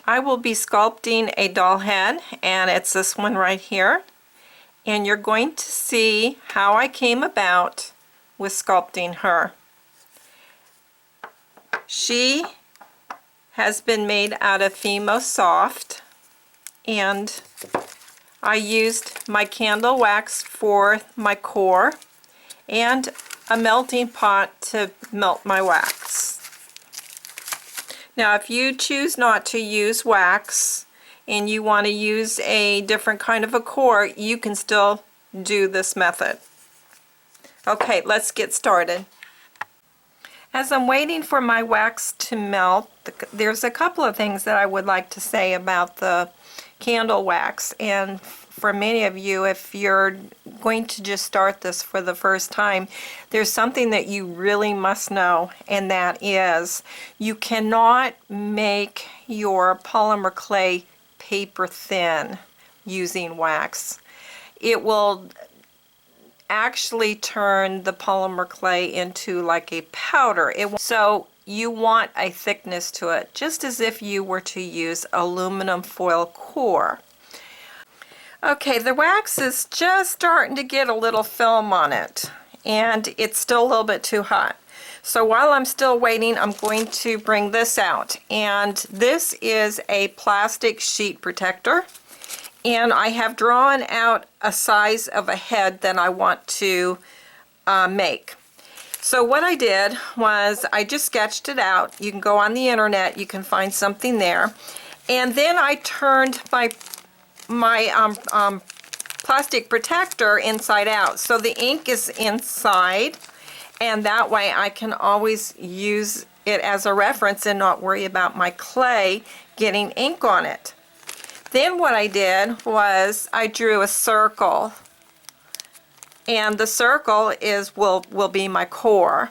I will be sculpting a doll head, and it's this one right here. And you're going to see how I came about with sculpting her. She has been made out of Femo Soft, and I used my candle wax for my core and a melting pot to melt my wax. Now if you choose not to use wax and you want to use a different kind of a core, you can still do this method. Okay, let's get started. As I'm waiting for my wax to melt, there's a couple of things that I would like to say about the candle wax. And for many of you, if you're going to just start this for the first time, there's something that you really must know, and that is you cannot make your polymer clay paper thin using wax. It will actually turn the polymer clay into like a powder. So you want a thickness to it, just as if you were to use aluminum foil core. Okay, the wax is just starting to get a little film on it, and it's still a little bit too hot. So while I'm still waiting, I'm going to bring this out, and this is a plastic sheet protector, and I have drawn out a size of a head that I want to make. So what I did was I just sketched it out. You can go on the internet, you can find something there, and then I turned my plastic protector inside out, so the ink is inside, and that way I can always use it as a reference and not worry about my clay getting ink on it. Then what I did was I drew a circle, and the circle will be my core.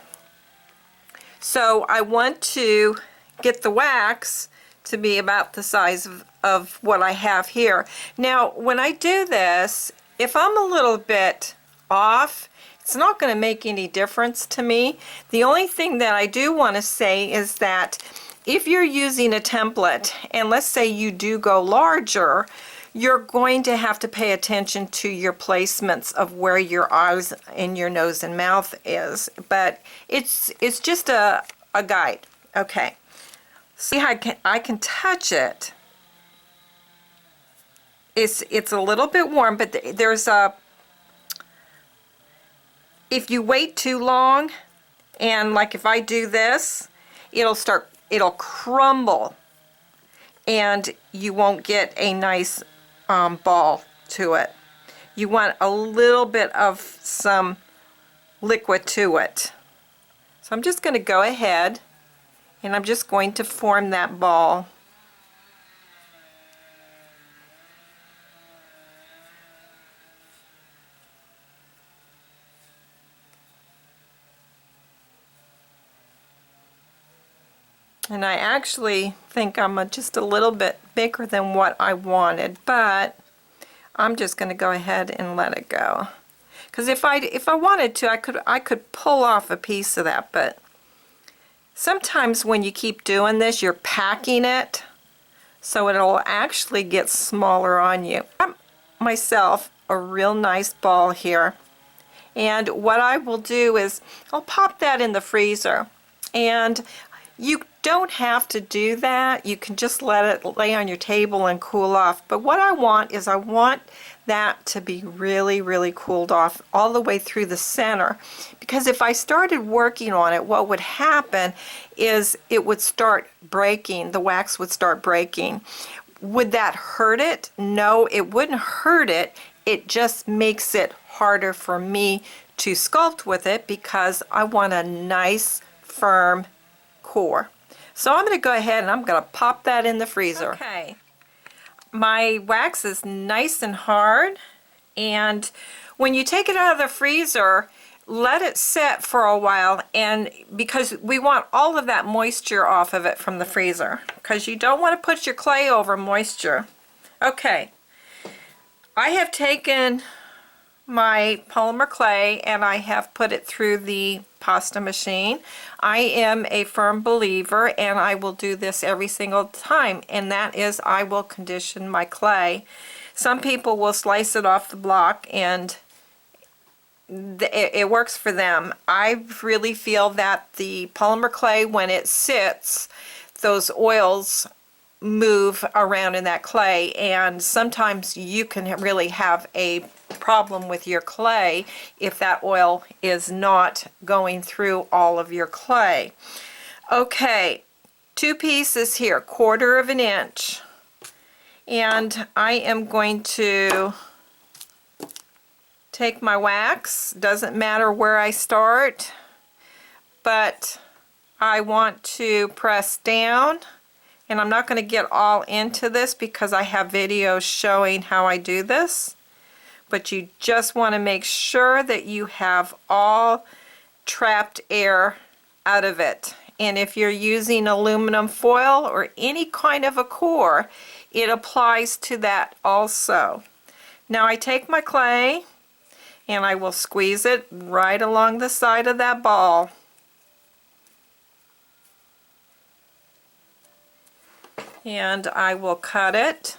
So I want to get the wax to be about the size of what I have here. Now when I do this, if I'm a little bit off, it's not going to make any difference to me. The only thing that I do want to say is that if you're using a template, and let's say you do go larger, you're going to have to pay attention to your placements of where your eyes and your nose and mouth is. But it's just a guide. Okay. See how I can touch it. It's a little bit warm, but there's a, if you wait too long, and like if I do this, it'll crumble, and you won't get a nice ball to it. You want a little bit of some liquid to it. So I'm just going to go ahead and I'm just going to form that ball. And I actually think I'm just a little bit bigger than what I wanted, but I'm just going to go ahead and let it go. Because if I wanted to, I could pull off a piece of that, but sometimes when you keep doing this, you're packing it, so it'll actually get smaller on you. I got myself a real nice ball here, and what I will do is I'll pop that in the freezer. And you don't have to do that. You can just let it lay on your table and cool off. But what I want is I want that to be really, really cooled off all the way through the center. Because if I started working on it, what would happen is it would start breaking. The wax would start breaking. Would that hurt it? No, it wouldn't hurt it. It just makes it harder for me to sculpt with it because I want a nice, firm core. So I'm going to go ahead and I'm going to pop that in the freezer. Okay, my wax is nice and hard, and when you take it out of the freezer, let it set for a while, and because we want all of that moisture off of it from the freezer, because you don't want to put your clay over moisture. Okay, I have taken my polymer clay and I have put it through the pasta machine. I am a firm believer, and I will do this every single time, and that is I will condition my clay. Some people will slice it off the block and it works for them. I really feel that the polymer clay, when it sits, those oils move around in that clay, and sometimes you can really have a problem with your clay if that oil is not going through all of your clay. Okay, 2 pieces here, 1/4 of an inch, and I am going to take my wax. Doesn't matter where I start, but I want to press down. And I'm not going to get all into this because I have videos showing how I do this. But you just want to make sure that you have all trapped air out of it. And if you're using aluminum foil or any kind of a core, it applies to that also. Now I take my clay and I will squeeze it right along the side of that ball. And I will cut it.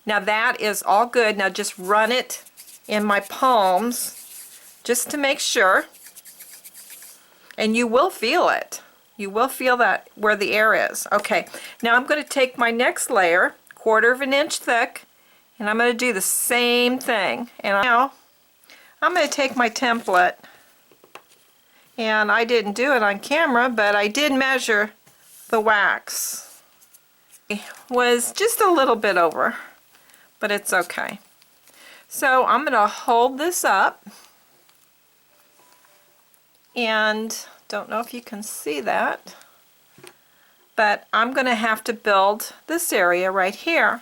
Now that is all good. Now just run it in my palms just to make sure. And you will feel it. You will feel that where the air is. Okay, now I'm going to take my next layer, 1/4 of an inch thick, and I'm going to do the same thing. And now I'm going to take my template, and I didn't do it on camera, but I did measure the wax. It was just a little bit over, but it's okay. So I'm going to hold this up, and don't know if you can see that, but I'm going to have to build this area right here.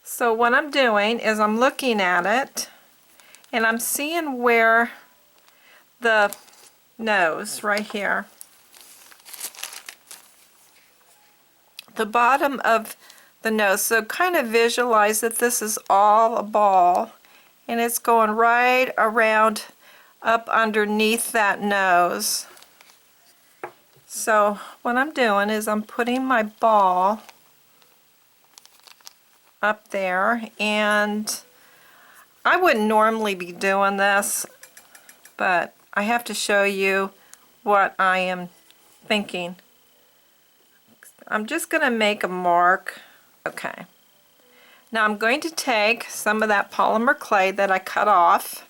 So what I'm doing is I'm looking at it, and I'm seeing where the nose right here, the bottom of the nose, so kind of visualize that this is all a ball and it's going right around up underneath that nose. So what I'm doing is I'm putting my ball up there, and I wouldn't normally be doing this, but I have to show you what I am thinking. I'm just going to make a mark. Okay. Now I'm going to take some of that polymer clay that I cut off,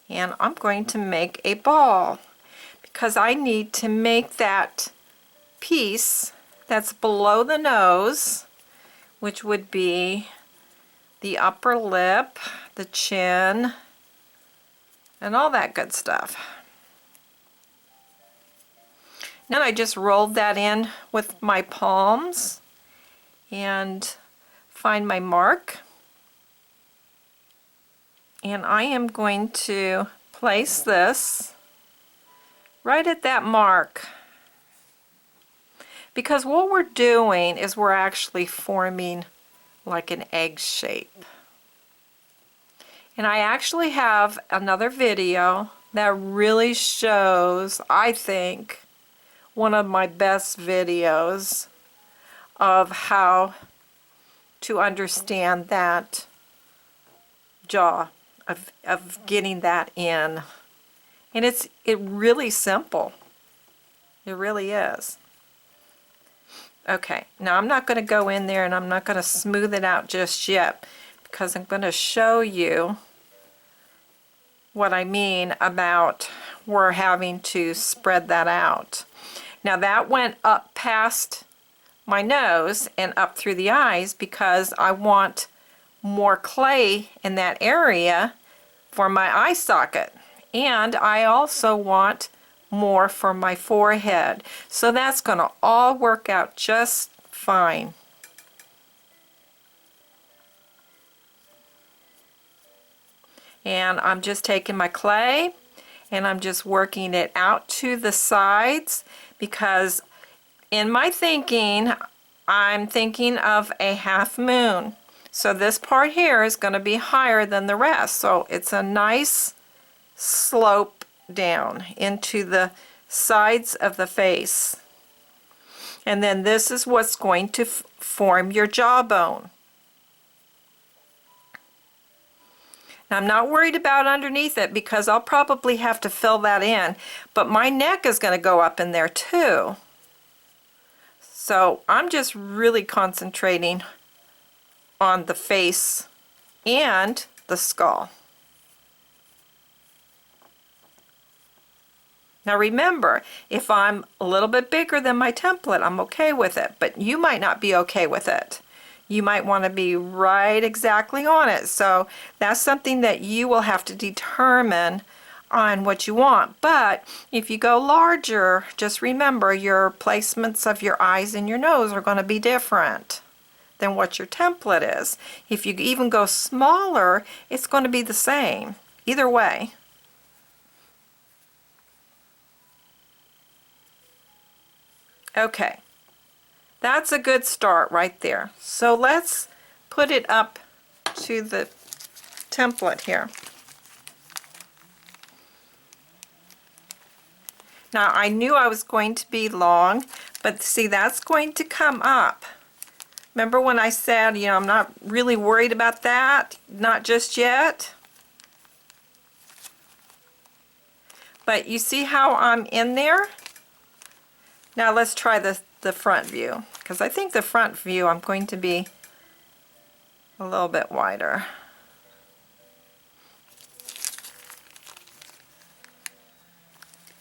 and I'm going to make a ball because I need to make that piece that's below the nose, which would be the upper lip, the chin, and all that good stuff. Now I just rolled that in with my palms and find my mark, and I am going to place this right at that mark, because what we're doing is we're actually forming like an egg shape. And I actually have another video that really shows, I think, one of my best videos of how to understand that jaw, of getting that in. And it's really simple. It really is. Okay, now I'm not going to go in there and I'm not going to smooth it out just yet, because I'm going to show you what I mean about we're having to spread that out. Now that went up past my nose and up through the eyes because I want more clay in that area for my eye socket, and I also want more for my forehead. So that's going to all work out just fine. And I'm just taking my clay and I'm just working it out to the sides, because in my thinking, I'm thinking of a half moon. So this part here is going to be higher than the rest. So it's a nice slope down into the sides of the face. And then this is what's going to form your jawbone. Now, I'm not worried about underneath it because I'll probably have to fill that in, but my neck is going to go up in there too. So I'm just really concentrating on the face and the skull. Now remember, if I'm a little bit bigger than my template, I'm okay with it, but you might not be okay with it. You might want to be right exactly on it. So that's something that you will have to determine on what you want. But if you go larger, just remember your placements of your eyes and your nose are going to be different than what your template is. If you even go smaller, it's going to be the same. Either way. Okay. That's a good start right there. So let's put it up to the template here. Now I knew I was going to be long, but see, that's going to come up. Remember when I said, you know, I'm not really worried about that, not just yet. But you see how I'm in there? Now let's try the front view, because I think the front view I'm going to be a little bit wider.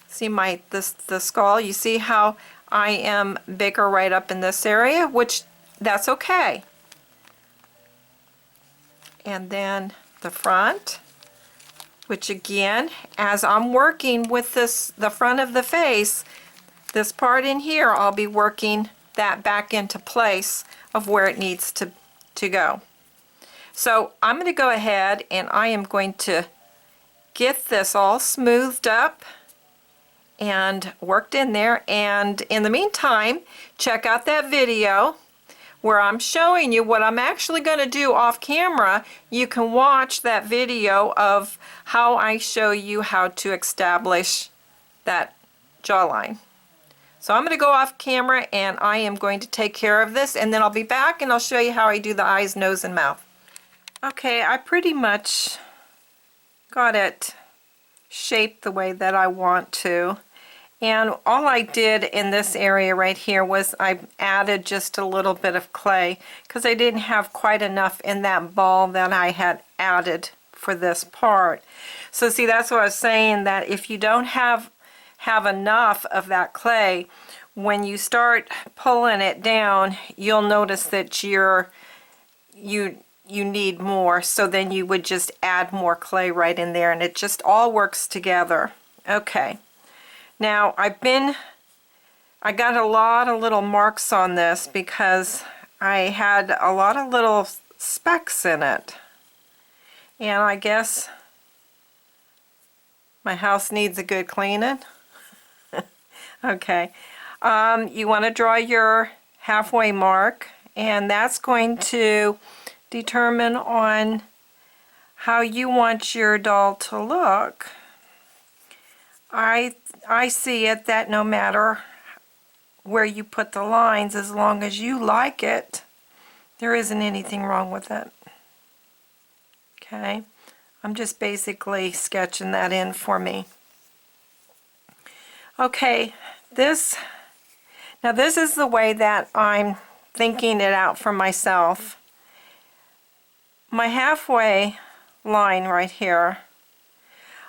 See the skull? You see how I am bigger right up in this area, which that's okay. And then the front, which again, as I'm working with the front of the face, this part in here, I'll be working that back into place of where it needs to go. So I'm going to go ahead and I am going to get this all smoothed up and worked in there. And in the meantime, check out that video where I'm showing you what I'm actually going to do off camera. You can watch that video of how I show you how to establish that jawline. So I'm going to go off camera and I am going to take care of this, and then I'll be back and I'll show you how I do the eyes, nose, and mouth. Okay, I pretty much got it shaped the way that I want to. And all I did in this area right here was I added just a little bit of clay because I didn't have quite enough in that ball that I had added for this part. So see, that's what I was saying, that if you don't have enough of that clay, when you start pulling it down, you'll notice that you need more. So then you would just add more clay right in there, and it just all works together. Okay. Now I got a lot of little marks on this because I had a lot of little specks in it, and I guess my house needs a good cleaning. Okay, you want to draw your halfway mark, and that's going to determine on how you want your doll to look. I see it that no matter where you put the lines, as long as you like it, there isn't anything wrong with it. Okay, I'm just basically sketching that in for me. Okay, now this is the way that I'm thinking it out for myself. My halfway line right here,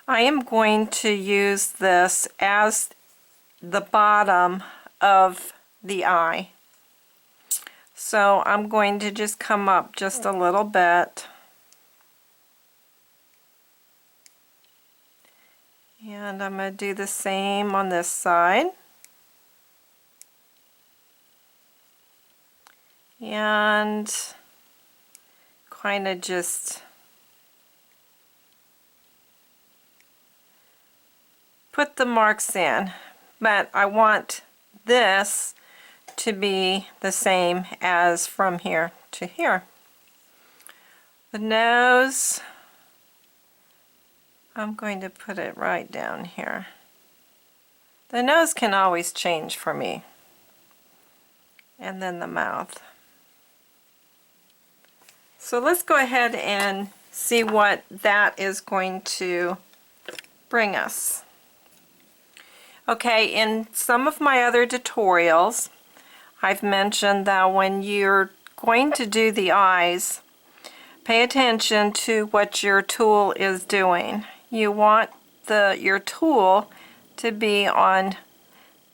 I am going to use this as the bottom of the eye. So I'm going to just come up just a little bit. And I'm going to do the same on this side. And kind of just put the marks in. But I want this to be the same as from here to here. The nose, I'm going to put it right down here. The nose can always change for me. And then the mouth. So let's go ahead and see what that is going to bring us. Okay, in some of my other tutorials, I've mentioned that when you're going to do the eyes, pay attention to what your tool is doing. You want your tool to be on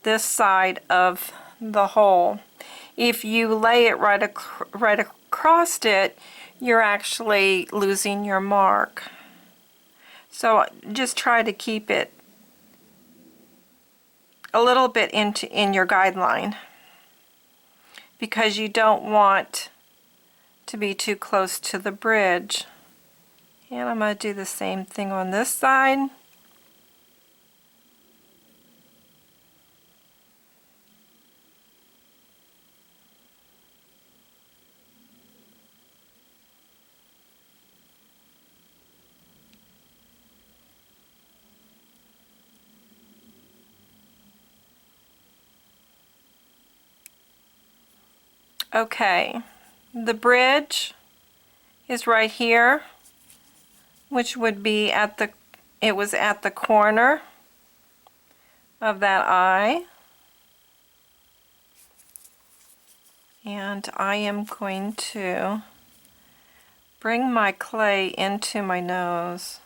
this side of the hole. If you lay it right across it, you're actually losing your mark. So just try to keep it a little bit in your guideline, because you don't want to be too close to the bridge. And I'm going to do the same thing on this side. Okay, the bridge is right here, which would be it was at the corner of that eye. And I am going to bring my clay into my nose.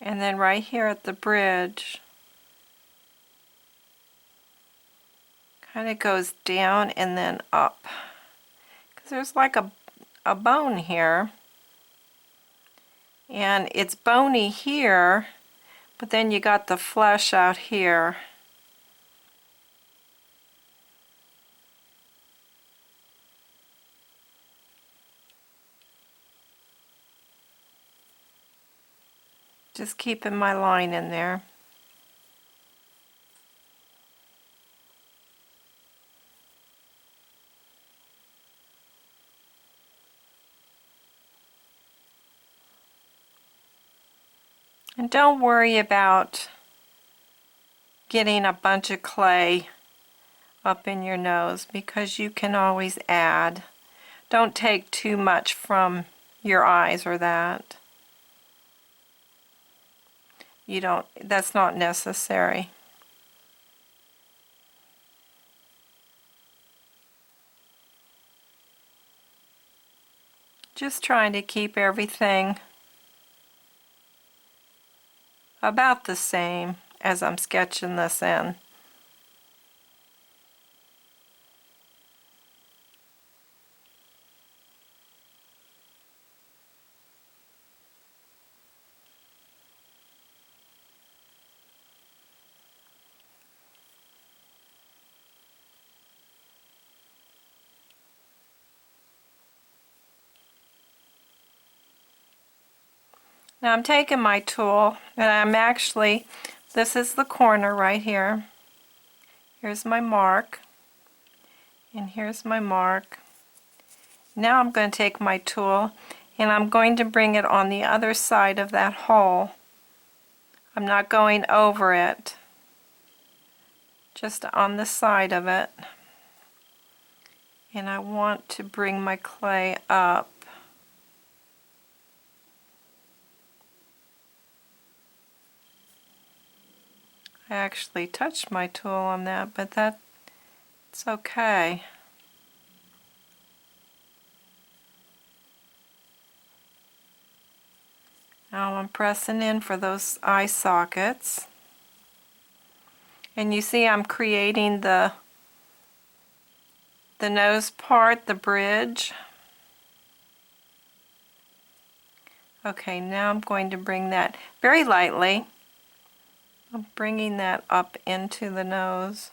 And then right here at the bridge, kind of goes down and then up. Because there's like a bone here. And it's bony here, but then you got the flesh out here. Just keeping my line in there. And don't worry about getting a bunch of clay up in your nose, because you can always add. Don't take too much from your eyes or that. That's not necessary. Just trying to keep everything about the same as I'm sketching this in. Now I'm taking my tool and this is the corner right here. Here's my mark, and here's my mark. Now I'm going to take my tool and I'm going to bring it on the other side of that hole. I'm not going over it, just on the side of it. And I want to bring my clay up. I actually touched my tool on that, but it's okay. Now I'm pressing in for those eye sockets. And you see I'm creating the nose part, the bridge. Okay, now I'm going to bring that very lightly. I'm bringing that up into the nose.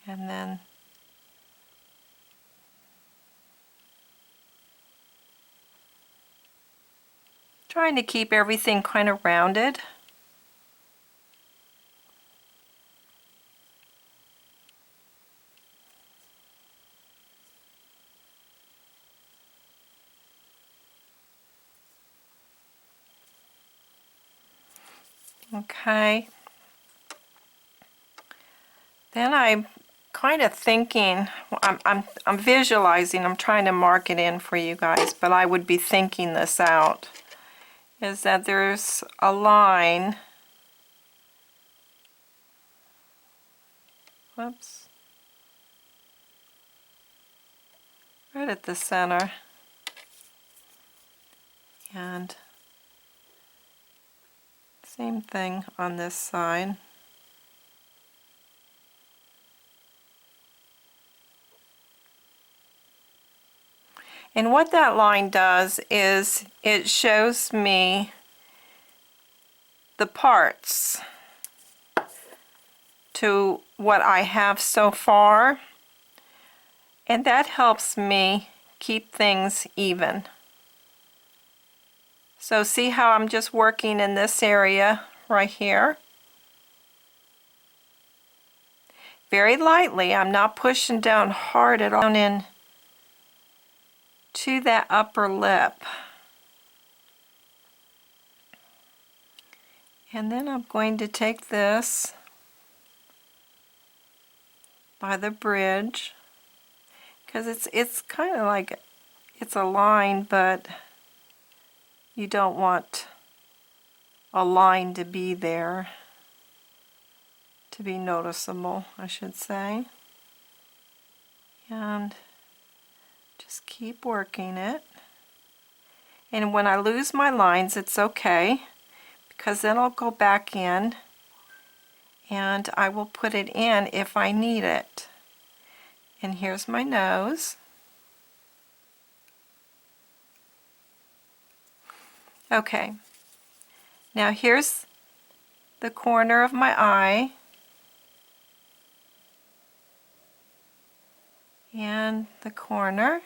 And then trying to keep everything kind of rounded. Okay. Then I'm kind of thinking, I'm visualizing, I'm trying to mark it in for you guys, but I would be thinking this out, is that there's a line, whoops, right at the center, and same thing on this side. And what that line does is it shows me the parts to what I have so far, and that helps me keep things even. So see how I'm just working in this area right here? Very lightly, I'm not pushing down hard at all, down in to that upper lip. And then I'm going to take this by the bridge, because it's kind of like it's a line, but you don't want a line to be there, to be noticeable, I should say. And just keep working it. And when I lose my lines, it's okay, because then I'll go back in and I will put it in if I need it. And here's my nose. Okay, now here's the corner of my eye, and the corner,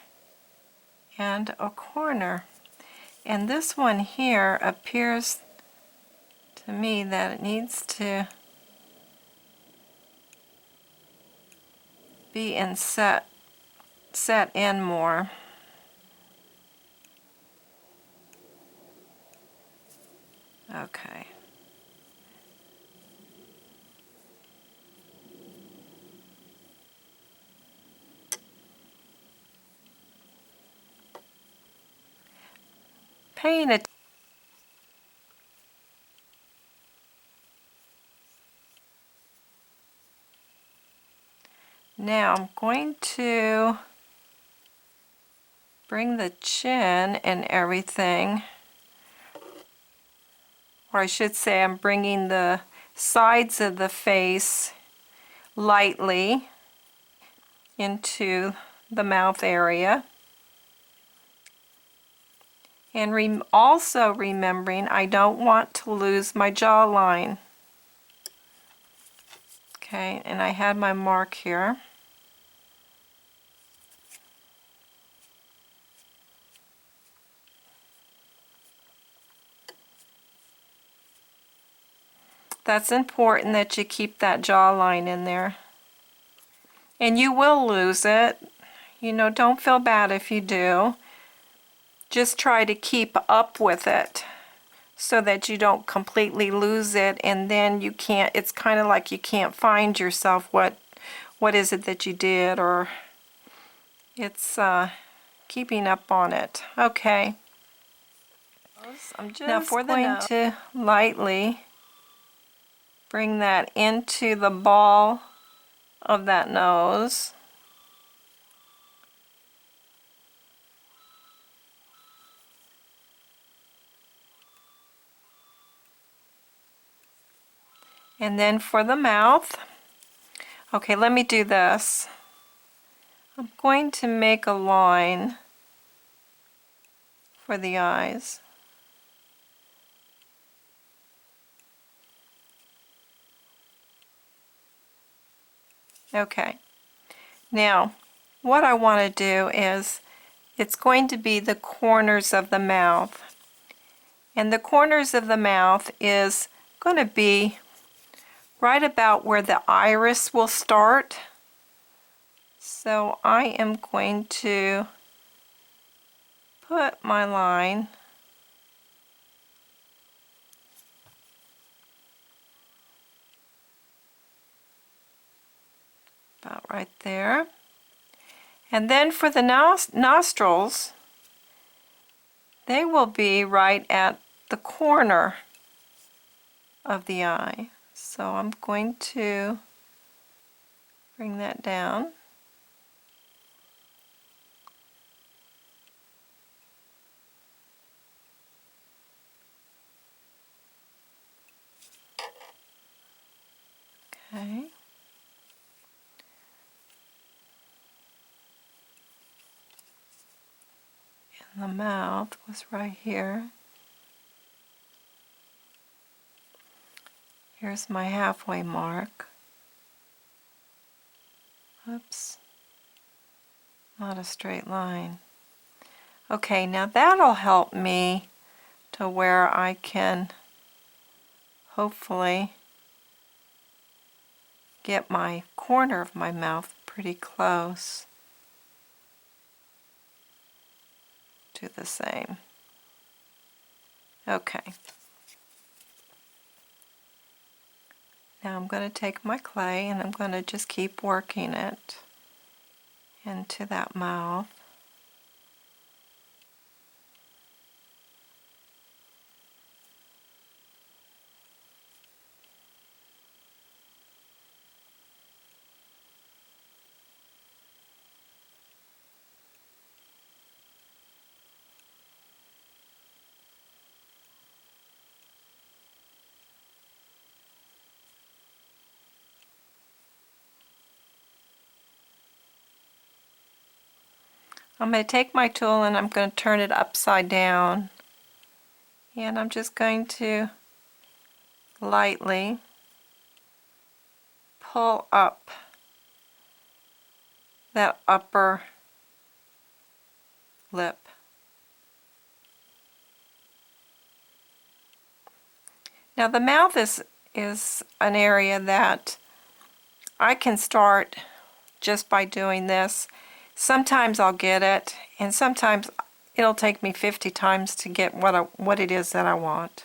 and a corner. And this one here appears to me that it needs to be in set in more. Okay. Paying attention. Now I'm going to bring the chin and everything, or I should say I'm bringing the sides of the face lightly into the mouth area. And also remembering I don't want to lose my jawline. Okay, and I had my mark here. That's important that you keep that jawline in there. And you will lose it. You know, don't feel bad if you do. Just try to keep up with it so that you don't completely lose it, and then you can't, it's kind of like you can't find yourself. What is it that you did, or it's keeping up on it. Okay. I'm just now for going to lightly bring that into the ball of that nose. And then for the mouth, okay, let me do this. I'm going to make a line for the eyes. Okay. Now, what I want to do is, it's going to be the corners of the mouth. And the corners of the mouth is going to be right about where the iris will start. So I am going to put my line about right there. And then for the nostrils, they will be right at the corner of the eye. So I'm going to bring that down. Okay. And the mouth was right here. Here's my halfway mark. Oops, not a straight line. Okay, now that'll help me to where I can hopefully get my corner of my mouth pretty close to the same. Okay. Now I'm going to take my clay and I'm going to just keep working it into that mouth. I'm going to take my tool and I'm going to turn it upside down, and I'm just going to lightly pull up that upper lip. Now the mouth is an area that I can start just by doing this. Sometimes I'll get it, and sometimes it'll take me 50 times to get what it is that I want.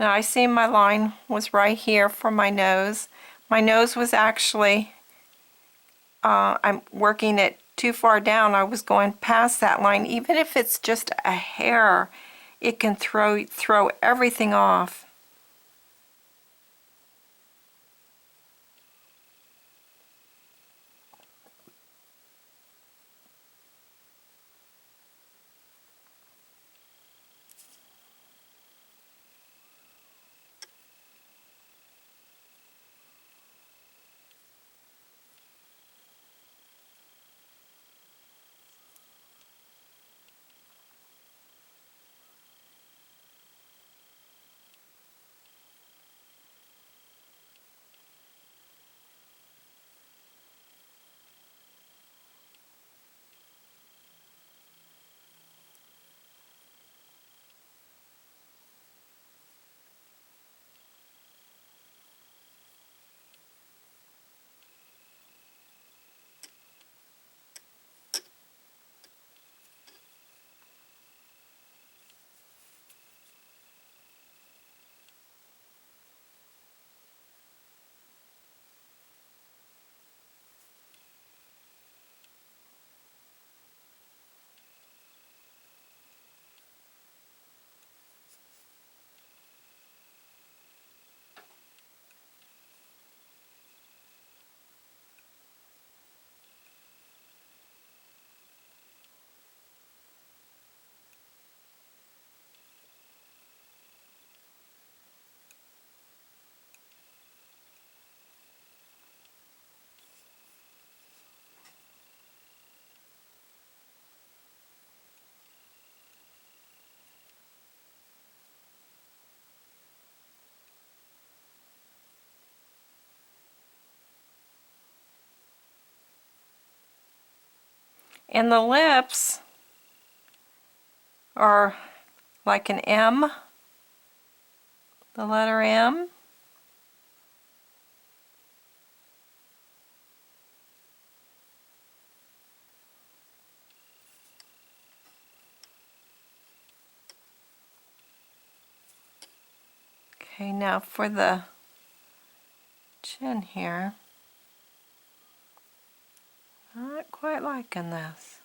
Now I see my line was right here for my nose. My nose was actually, I'm working it too far down. I was going past that line. Even if it's just a hair, it can throw everything off. And the lips are like an M, the letter M. Okay, now for the chin here. Not quite liking this.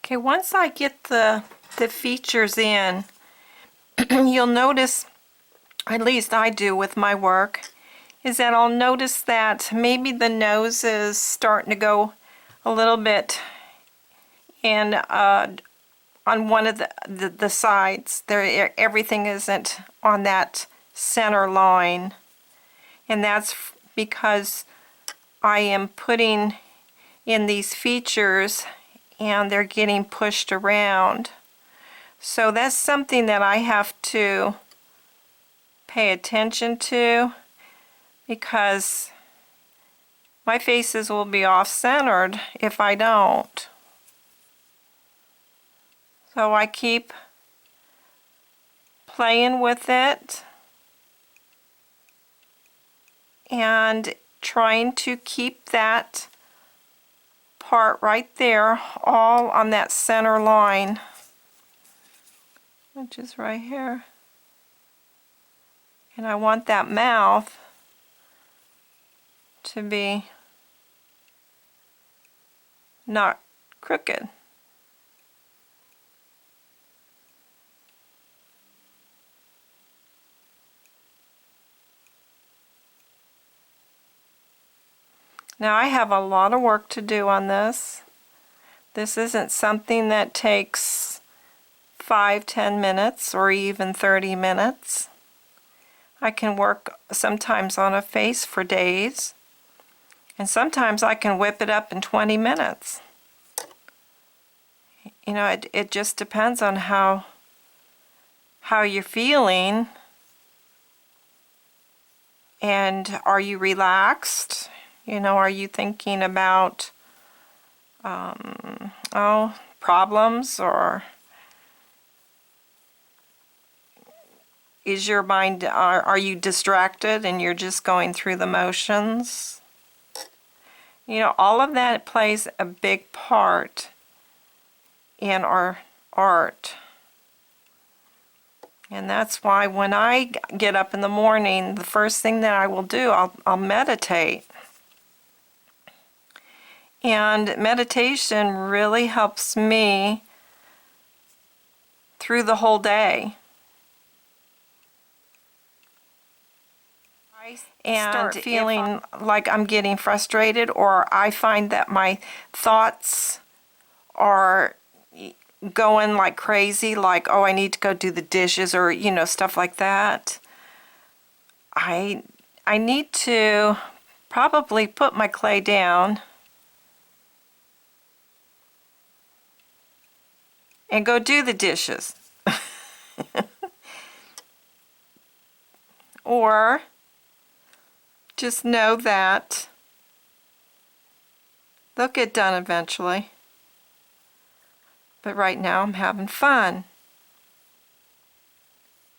Okay, once I get the features in, you'll notice, at least I do with my work, is that I'll notice that maybe the nose is starting to go a little bit in on one of the sides. There, everything isn't on that center line, and that's because I am putting in these features and they're getting pushed around. So that's something that I have to pay attention to, because my faces will be off-centered if I don't. So I keep playing with it and trying to keep that part right there all on that center line, which is right here. And I want that mouth to be not crooked. Now I have a lot of work to do on this. This isn't something that takes 5-10 minutes or even 30 minutes. I can work sometimes on a face for days, and sometimes I can whip it up in 20 minutes. You know, it just depends on how you're feeling, and are you relaxed? You know, are you thinking about problems, or is your mind, are you distracted and you're just going through the motions? You know, all of that plays a big part in our art. And that's why when I get up in the morning, the first thing that I will do, I'll meditate. And meditation really helps me through the whole day. And feeling like I'm getting frustrated, or I find that my thoughts are going like crazy, like, oh, I need to go do the dishes, or, you know, stuff like that. I need to probably put my clay down and go do the dishes. Or just know that they'll get done eventually. But right now I'm having fun.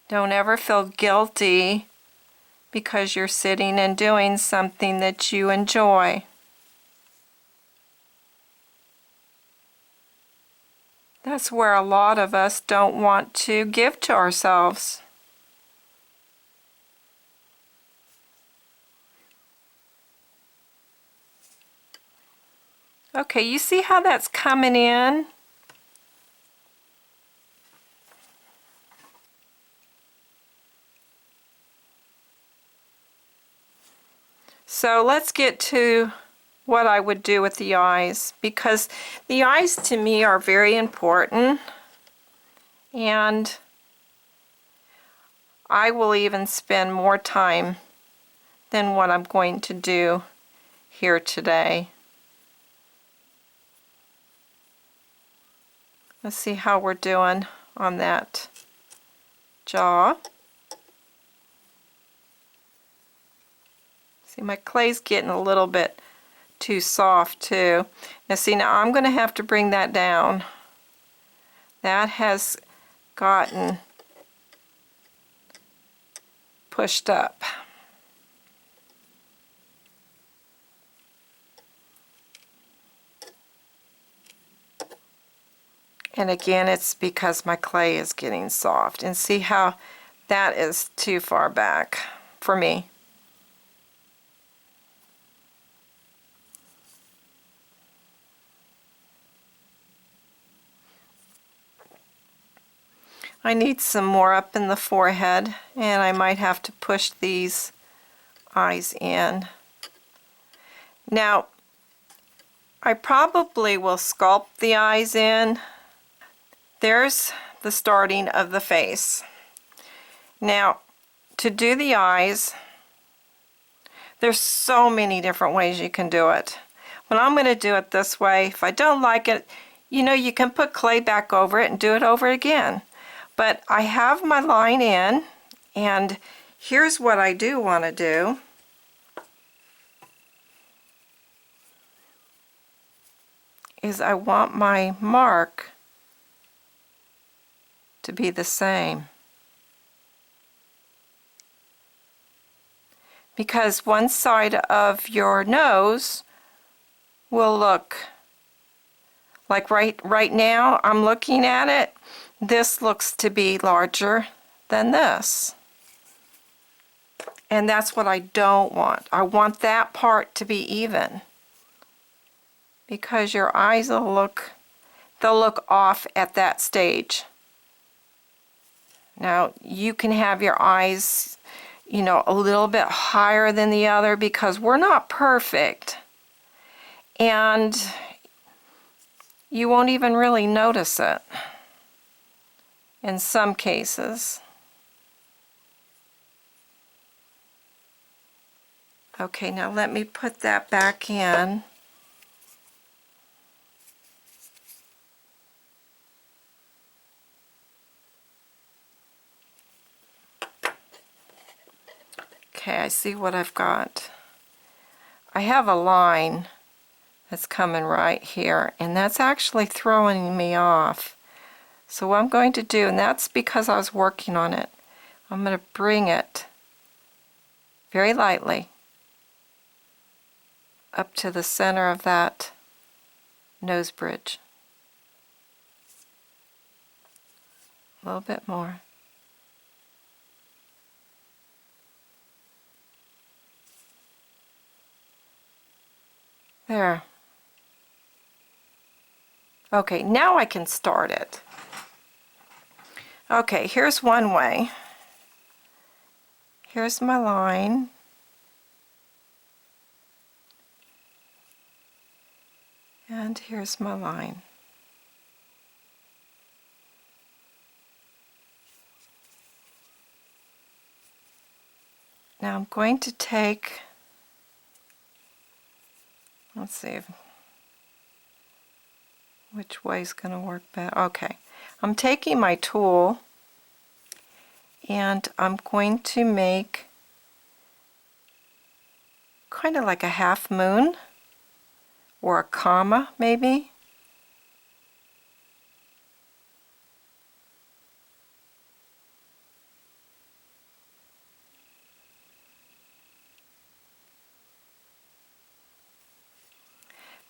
Don't ever feel guilty because you're sitting and doing something that you enjoy. That's where a lot of us don't want to give to ourselves. Okay, you see how that's coming in? So let's get to what I would do with the eyes, because the eyes to me are very important, and I will even spend more time than what I'm going to do here today. Let's see how we're doing on that jaw. See, my clay's getting a little bit too soft too. Now see, now I'm going to have to bring that down. That has gotten pushed up. And again, it's because my clay is getting soft. And see how that is too far back for me. I need some more up in the forehead, and I might have to push these eyes in. Now, I probably will sculpt the eyes in. There's the starting of the face. Now, to do the eyes, there's so many different ways you can do it. But I'm going to do it this way. If I don't like it, you know, you can put clay back over it and do it over again. But I have my line in, and here's what I do want to do. Is I want my mark to be the same. Because one side of your nose will look like right now I'm looking at it, this looks to be larger than this. And that's what I don't want. I want that part to be even. Because your eyes will they'll look off at that stage. Now you can have your eyes, you know, a little bit higher than the other, because we're not perfect. And you won't even really notice it in some cases. Okay, now let me put that back in. Okay, I see what I've got. I have a line that's coming right here, and that's actually throwing me off. So what I'm going to do, and that's because I was working on it, I'm going to bring it very lightly up to the center of that nose bridge. A little bit more. There. Okay, now I can start it. Okay, here's one way. Here's my line. And here's my line. Now I'm going to take, let's see which way is going to work better. Okay, I'm taking my tool and I'm going to make kind of like a half moon or a comma maybe.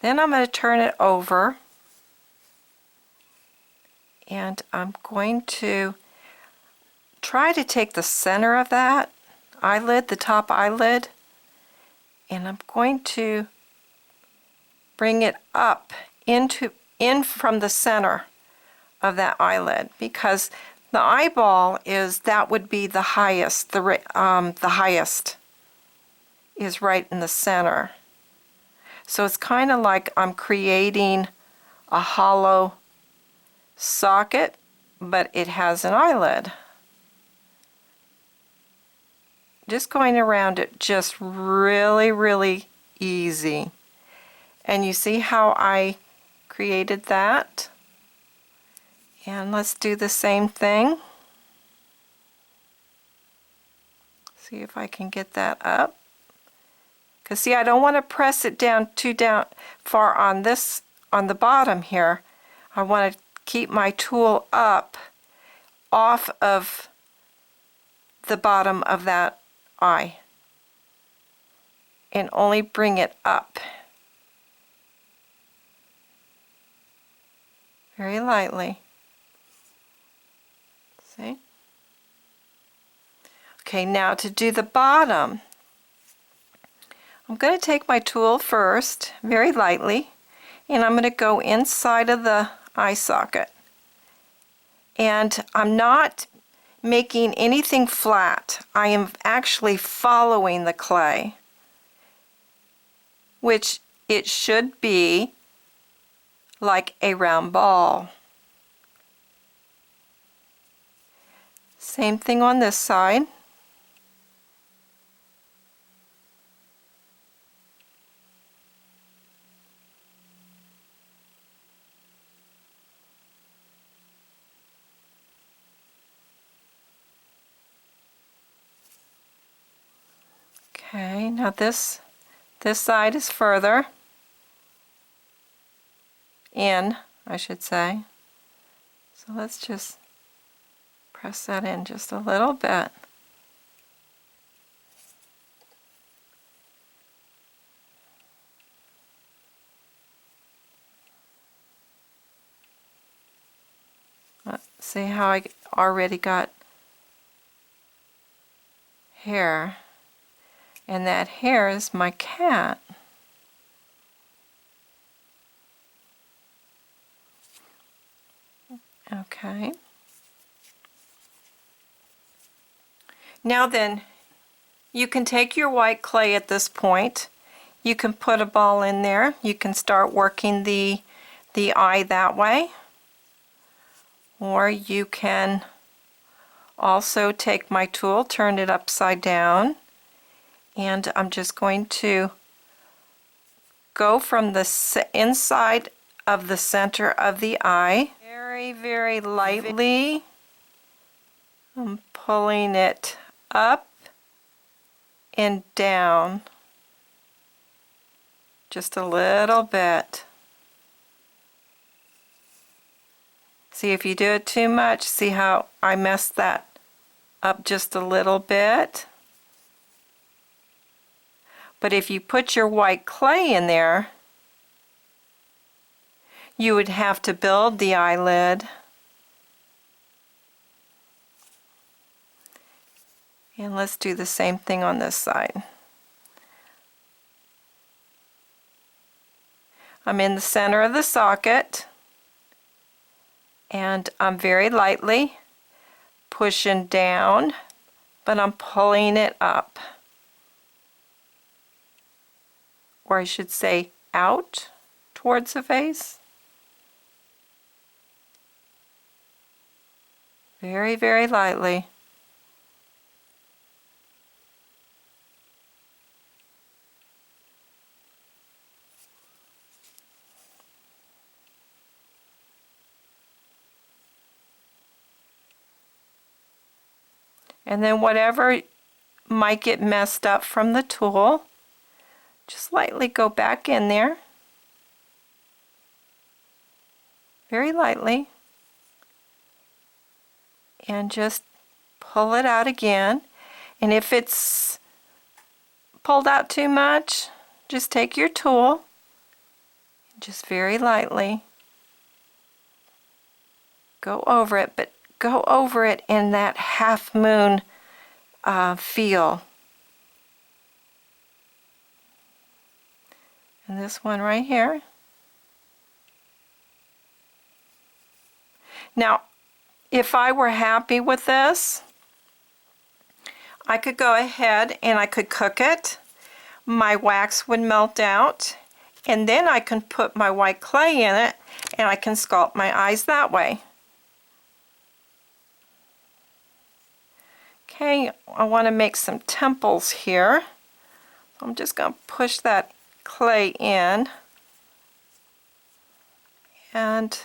Then I'm going to turn it over and I'm going to try to take the center of that eyelid, the top eyelid, and I'm going to bring it up in from the center of that eyelid, because the eyeball that would be the highest, the highest is right in the center. So it's kind of like I'm creating a hollow socket, but it has an eyelid. Just going around it, just really, really easy. And you see how I created that? And let's do the same thing. See if I can get that up. Because see, I don't want to press it down too far on the bottom here. I want to keep my tool up off of the bottom of that eye and only bring it up very lightly. See? Okay, now to do the bottom, I'm going to take my tool first, very lightly, and I'm going to go inside of the eye socket. And I'm not making anything flat. I am actually following the clay, which it should be like a round ball. Same thing on this side. Okay, now this side is further in, I should say. So let's just press that in just a little bit. See how I already got hair, and that hair is my cat. Okay. Now then, you can take your white clay at this point. You can put a ball in there. You can start working the eye that way. Or you can also take my tool, turn it upside down, and I'm just going to go from the inside of the center of the eye, very, very lightly. I'm pulling it up and down just a little bit. See, if you do it too much, see how I messed that up just a little bit? But if you put your white clay in there, you would have to build the eyelid. And let's do the same thing on this side. I'm in the center of the socket, and I'm very lightly pushing down, but I'm pulling it up. Or I should say out towards the face. Very, very lightly. And then whatever might get messed up from the tool, just lightly go back in there. Very lightly. And just pull it out again. And if it's pulled out too much, just take your tool, just very lightly go over it, but go over it in that half moon feel. And this one right here. Now, if I were happy with this, I could go ahead and I could cook it. My wax would melt out, and then I can put my white clay in it and I can sculpt my eyes that way. Okay, I want to make some temples here. So I'm just going to push that clay in and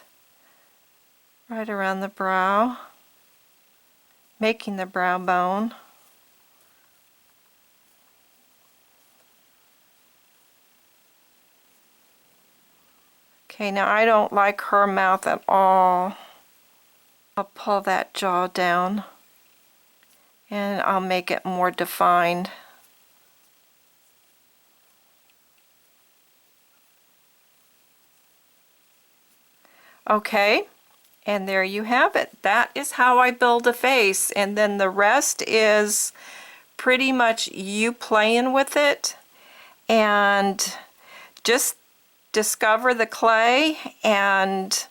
right around the brow, making the brow bone. Okay, now I don't like her mouth at all. I'll pull that jaw down and I'll make it more defined. Okay, and there you have it. That is how I build a face, and then the rest is pretty much you playing with it and just discover the clay and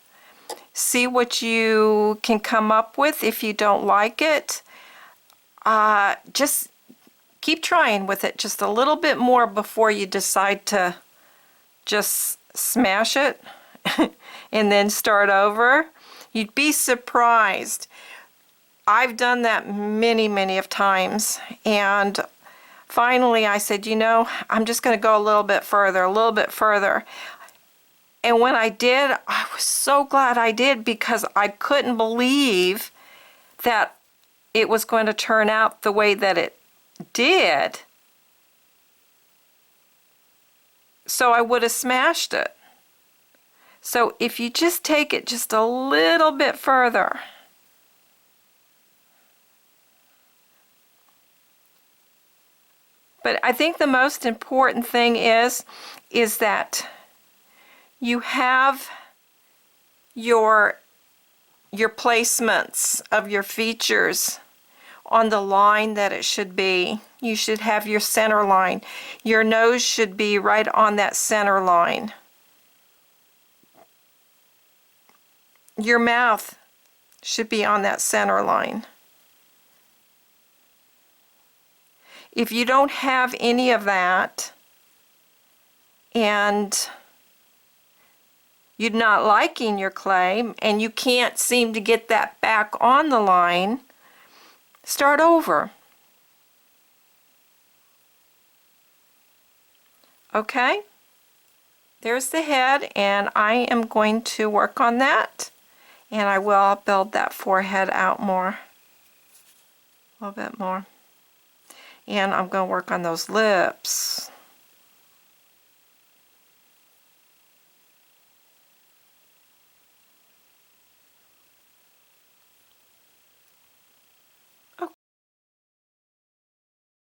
see what you can come up with. If you don't like it, just keep trying with it just a little bit more before you decide to just smash it and then start over. You'd be surprised. I've done that many of times, and finally I said, you know, I'm just going to go a little bit further. And when I did, I was so glad I did, because I couldn't believe that it was going to turn out the way that it did. So I would have smashed it. So if you just take it just a little bit further, but I think the most important thing is that you have your placements of your features on the line that it should be. You should have your center line. Your nose should be right on that center line. Your mouth should be on that center line. If you don't have any of that, and you're not liking your clay, and you can't seem to get that back on the line, start over. Okay, there's the head, and I am going to work on that, and I will build that forehead out more, a little bit more. And I'm going to work on those lips.